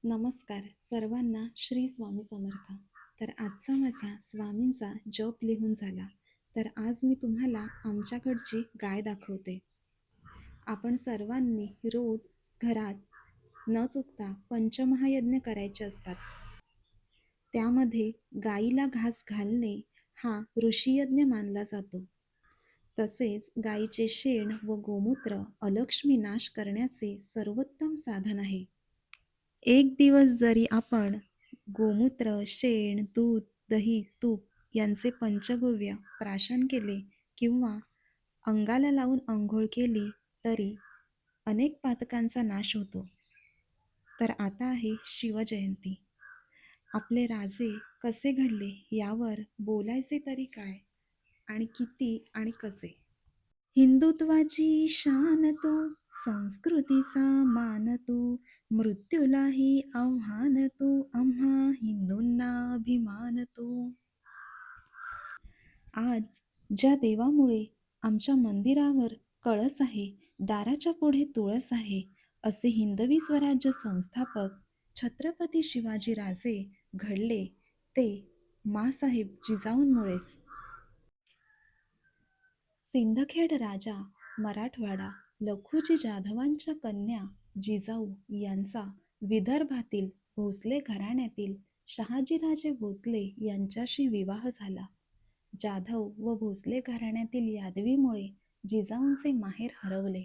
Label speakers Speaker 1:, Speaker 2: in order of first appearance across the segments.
Speaker 1: नमस्कार सर्वांना श्री स्वामी समर्थ. तर आजचा माझा स्वामींचा जप लिहून झाला. तर आज मी तुम्हाला आमच्याकडची गाय दाखवते. आपण सर्वांनी रोज घरात न चुकता पंचमहायज्ञ करायचे असतात. त्यामध्ये गाईला घास घालणे हा ऋषीयज्ञ मानला जातो. तसेच गाईचे शेण व गोमूत्र अलक्ष्मी नाश करण्याचे सर्वोत्तम साधन आहे. एक दिवस जरी आपण गोमूत्र, शेण, दूध, दही, तूप यांचे पंचगव्य प्राशन केले किंवा अंगाला लावून अंघोळ केली तरी अनेक पातकांचा नाश होतो. तर आता आहे शिवजयंती. आपले राजे कसे घडले यावर बोलायचे तरी काय आणि किती आणि कसे. हिंदुत्वाची शान तू, संस्कृतीचा मान तू, मृत्यूलाही आव्हान तू, आम्हा हिंदूंना अभिमान तू. आज ज्या देवामुळे आमच्या मंदिरावर कळस आहे, दाराच्या पुढे तुळस आहे, असे हिंदवी स्वराज्य संस्थापक छत्रपती शिवाजी राजे घडले ते माँसाहेब जिजाऊंमुळेच. सिंदखेड राजा मराठवाडा लखुजी जाधवांच्या कन्या जिजाऊ यांचा विदर्भातील भोसले घराण्यातील शहाजीराजे भोसले यांच्याशी विवाह झाला. जाधव व भोसले घराण्यातील यादवीमुळे जिजाऊंचे माहेर हरवले.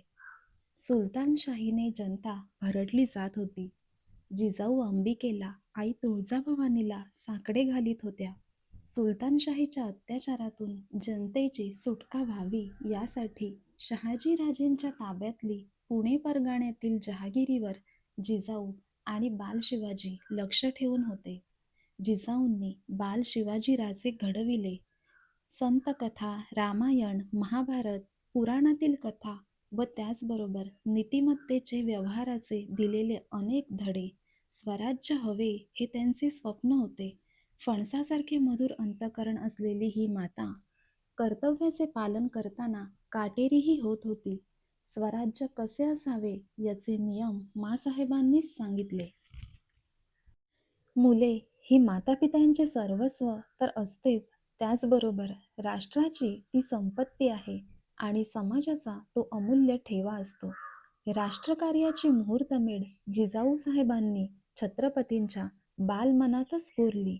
Speaker 1: सुलतानशाहीने जनता भरडली जात होती. जिजाऊ अंबिकेला, आई तुळजाभवानीला साकडे घालीत होत्या. सुलतानशाहीच्या अत्याचारातून जनतेची सुटका व्हावी यासाठी शहाजीराजेंच्या ताब्यातली पुणे परगण्यातील जहागिरीवर जिजाऊ आणि बाल शिवाजी लक्ष ठेवून होते. जिजाऊंनी बाल शिवाजीराजे घडविले. संतकथा, रामायण, महाभारत, पुराणातील कथा व त्याचबरोबर नीतिमत्तेचे, व्यवहाराचे दिलेले अनेक धडे. स्वराज्य हवे हे त्यांचे स्वप्न होते. फणसासारखे मधुर अंतःकरण असलेली ही माता कर्तव्याचे पालन करताना काटेरीही होत होती. स्वराज्य कसे असावे याचे नियम माँसाहेबांनीच सांगितले. मुले ही मातापित्यांचे सर्वस्व तर असतेच, त्याचबरोबर राष्ट्राची ती संपत्ती आहे आणि समाजाचा तो अमूल्य ठेवा असतो. राष्ट्रकार्याची मुहूर्तमेढ जिजाऊ साहेबांनी छत्रपतींच्या बालमनातच कोरली.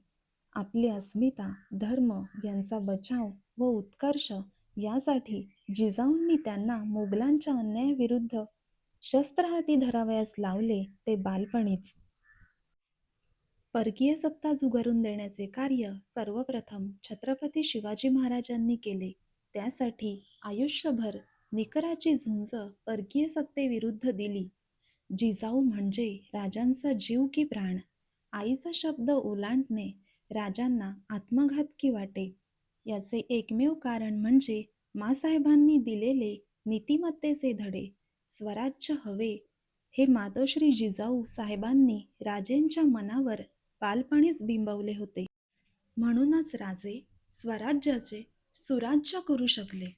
Speaker 1: आपली अस्मिता, धर्म यांचा बचाव व उत्कर्ष यासाठी जिजाऊंनी त्यांना मोगलांच्या अन्यायाविरुद्ध शस्त्र हाती धरावयास लावले ते बालपणीच. परकीय सत्ता झुगारून देण्याचे कार्य सर्वप्रथम छत्रपती शिवाजी महाराजांनी केले. त्यासाठी आयुष्यभर निकराची झुंज परकीय सत्तेविरुद्ध दिली. जिजाऊ म्हणजे राजांचा जीव की प्राण. आईचा शब्द ओलांडणे राजांना आत्मघातकी वाटे. याचे एकमेव कारण म्हणजे माँसाहेबांनी दिलेले नीतिमत्तेचे धडे. स्वराज्य हवे हे मातोश्री जिजाऊ साहेबांनी राजेंच्या मनावर बालपणीच बिंबवले होते. म्हणूनच राजे स्वराज्याचे सुराज्य करू शकले.